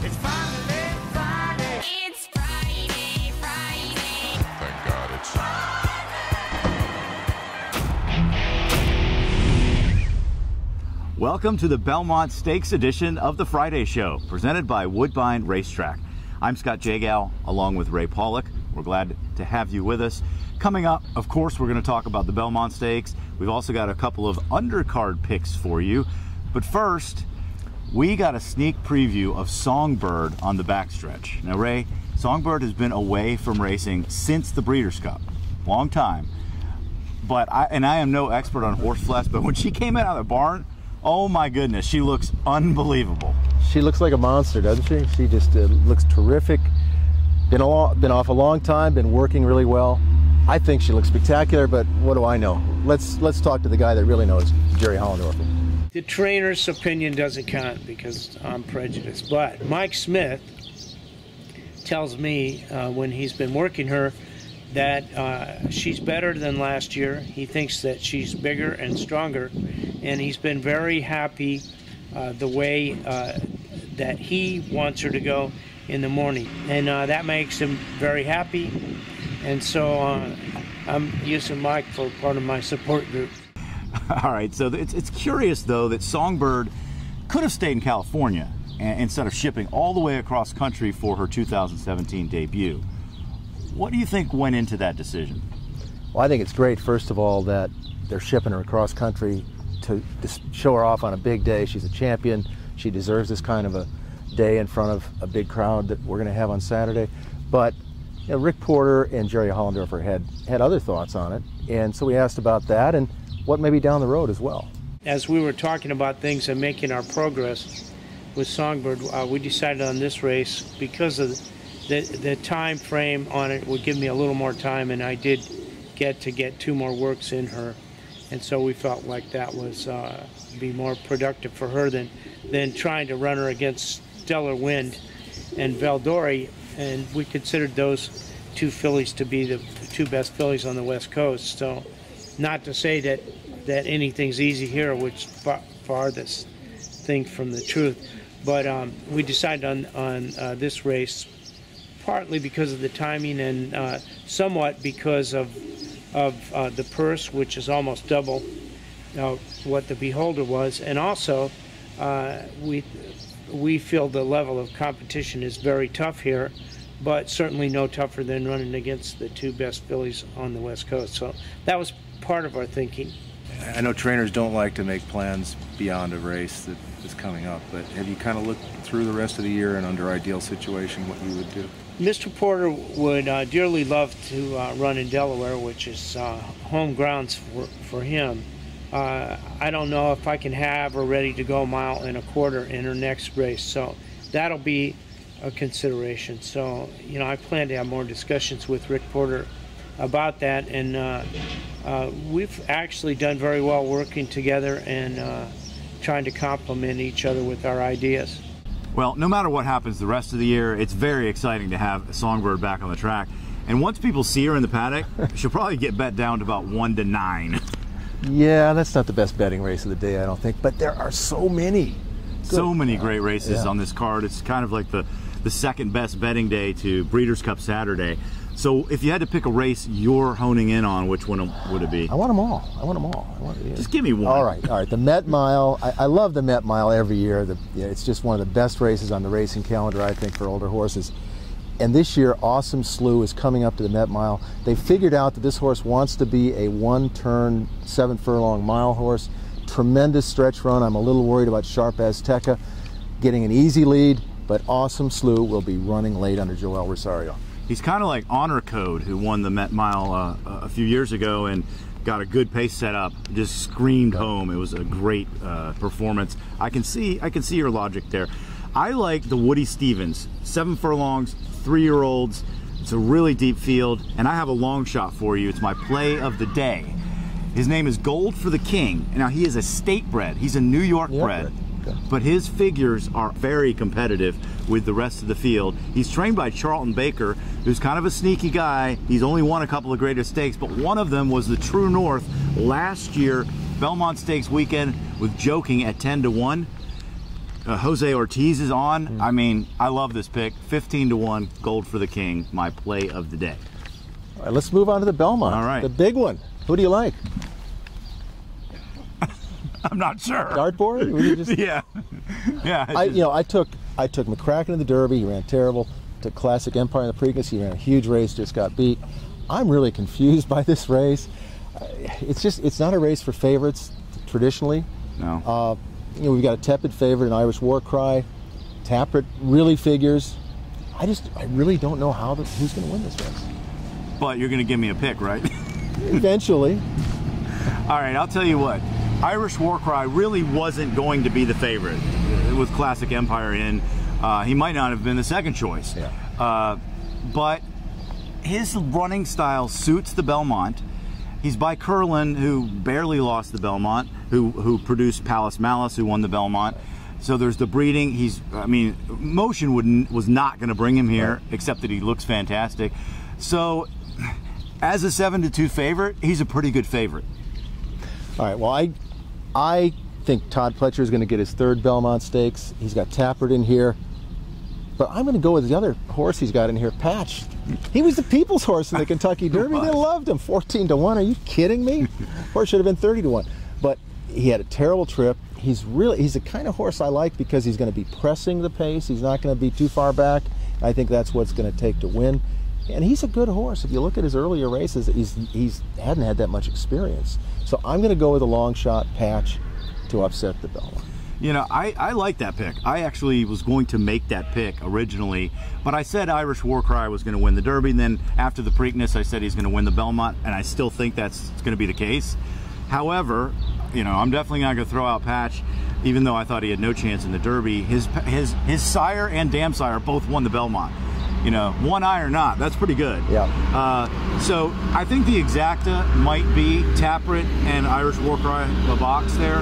It's finally Friday. It's Friday, Friday. Thank God it's Welcome to the Belmont Stakes edition of the Friday Show, presented by Woodbine Racetrack. I'm Scott Jagow, along with Ray Paulick. We're glad to have you with us. Coming up, of course, we're going to talk about the Belmont Stakes. We've also got a couple of undercard picks for you. But first, we got a sneak preview of Songbird on the backstretch. Now, Ray, Songbird has been away from racing since the Breeders' Cup. Long time. But I am no expert on horse flesh, but when she came out of the barn, oh my goodness, she looks unbelievable. She looks like a monster, doesn't she? She just looks terrific. Been off a long time, been working really well. I think she looks spectacular, but what do I know? Let's talk to the guy that really knows, Jerry Hollendorfer. The trainer's opinion doesn't count because I'm prejudiced, but Mike Smith tells me when he's been working her that she's better than last year. He thinks that she's bigger and stronger, and he's been very happy the way that he wants her to go in the morning, and that makes him very happy. And so I'm using Mike for part of my support group. All right, so it's curious, though, that Songbird could have stayed in California instead of shipping all the way across country for her 2017 debut. What do you think went into that decision? Well, I think it's great, first of all, that they're shipping her across country to show her off on a big day. She's a champion. She deserves this kind of a day in front of a big crowd that we're going to have on Saturday. But you know, Rick Porter and Jerry Hollendorfer had other thoughts on it, and so we asked about that and what may be down the road as well. As we were talking about things and making our progress with Songbird, we decided on this race because of the time frame on it would give me a little more time, and I did get 2 more works in her, and so we felt like that was be more productive for her than trying to run her against Stellar Wind and Veldori, and we considered those 2 fillies to be the 2 best fillies on the West Coast. So not to say that anything's easy here, which farthest thing from the truth, but we decided on this race partly because of the timing and somewhat because of the purse, which is almost double what the Beholder was, and also we feel the level of competition is very tough here, but certainly no tougher than running against the 2 best fillies on the West Coast. So that was part of our thinking. I know trainers don't like to make plans beyond a race that is coming up, but have you kind of looked through the rest of the year and under ideal situation what you would do? Mr. Porter would dearly love to run in Delaware, which is home grounds for him. I don't know if I can have her ready to go 1.25 miles in her next race, so that'll be a consideration. So, you know, I plan to have more discussions with Rick Porter about that, and we've actually done very well working together and trying to complement each other with our ideas. Well, no matter what happens the rest of the year, it's very exciting to have Songbird back on the track. And once people see her in the paddock, she'll probably get bet down to about 1 to 9. Yeah, that's not the best betting race of the day, I don't think, but there are so many. So many great races on this card. It's kind of like the second best betting day to Breeders' Cup Saturday. So if you had to pick a race you're honing in on, which one would it be? I want them all. Just give me one. All right. The Met Mile. I love the Met Mile every year. It's just one of the best races on the racing calendar, I think, for older horses. And this year, Awesome Slew is coming up to the Met Mile. They figured out that this horse wants to be a 1-turn, 7-furlong mile horse. Tremendous stretch run. I'm a little worried about Sharp Azteca getting an easy lead, but Awesome Slew will be running late under Joel Rosario. He's kind of like Honor Code, who won the Met Mile a few years ago and got a good pace set up. Just screamed home. It was a great performance. I can see your logic there. I like the Woody Stevens, 7 furlongs, 3-year-olds. It's a really deep field, and I have a long shot for you. It's my play of the day. His name is Gold for the King. Now, he is a state bred. He's a New York bred. Okay. But his figures are very competitive with the rest of the field. He's trained by Charlton Baker, who's kind of a sneaky guy. He's only won a couple of Greatest Stakes, but one of them was the True North last year, Belmont Stakes weekend, with Joking at 10 to 1. Jose Ortiz is on. I mean, I love this pick. 15-1, Gold for the King, my play of the day. All right, let's move on to the Belmont. All right. The big one. Who do you like? I'm not sure. Dartboard? Were you just... Yeah. Yeah. I took McCracken in the Derby. He ran terrible. Took Classic Empire in the Preakness. He ran a huge race, just got beat. I'm really confused by this race. It's not a race for favorites traditionally. No. We've got a tepid favorite, an Irish War Cry. Tappert really figures. I really don't know who's going to win this race. But you're going to give me a pick, right? Eventually. All right, I'll tell you what. Irish War Cry really wasn't going to be the favorite with Classic Empire in. He might not have been the second choice. Yeah. But his running style suits the Belmont. He's by Curlin, who barely lost the Belmont, who produced Palace Malice, who won the Belmont. So there's the breeding. Motion was not going to bring him here, except that he looks fantastic. So as a 7-2 favorite, he's a pretty good favorite. All right, well, I think Todd Pletcher is going to get his third Belmont Stakes. He's got Tappert in here. But I'm going to go with the other horse he's got in here, Patch. He was the people's horse in the Kentucky Derby. They loved him. 14-1. Are you kidding me? Horse should have been 30-1. But he had a terrible trip. He's the kind of horse I like because he's going to be pressing the pace. He's not going to be too far back. I think that's what's going to take to win. And he's a good horse. If you look at his earlier races, he's hadn't had that much experience. So I'm going to go with a long shot, Patch, to upset the Belmont. You know, I like that pick. I actually was going to make that pick originally, but I said Irish War Cry was going to win the Derby, and then after the Preakness, I said he's going to win the Belmont, and I still think that's going to be the case. However, you know, I'm definitely not going to throw out Patch, even though I thought he had no chance in the Derby. His sire and dam sire both won the Belmont. You know, one eye or not, that's pretty good. Yeah. So I think the exacta might be Tappert and Irish War Cry, the box there.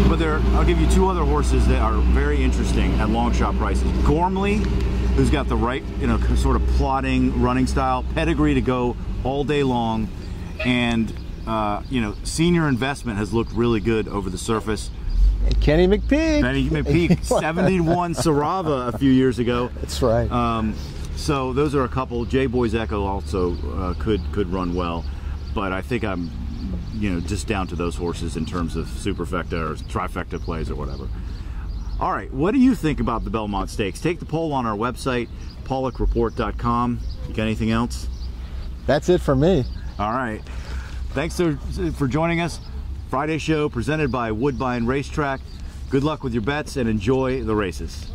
But I'll give you two other horses that are very interesting at long shot prices. Gormley, who's got the right, sort of plodding running style, pedigree to go all day long, and Senior Investment has looked really good over the surface. And Kenny McPeak. 71 Sarava a few years ago. That's right. So those are a couple. J. Boys Echo also could run well, but I think I'm just down to those horses in terms of superfecta or trifecta plays or whatever. All right, what do you think about the Belmont Stakes? Take the poll on our website, paulickreport.com. You got anything else? That's it for me. All right. Thanks for joining us. Friday show presented by Woodbine Racetrack. Good luck with your bets and enjoy the races.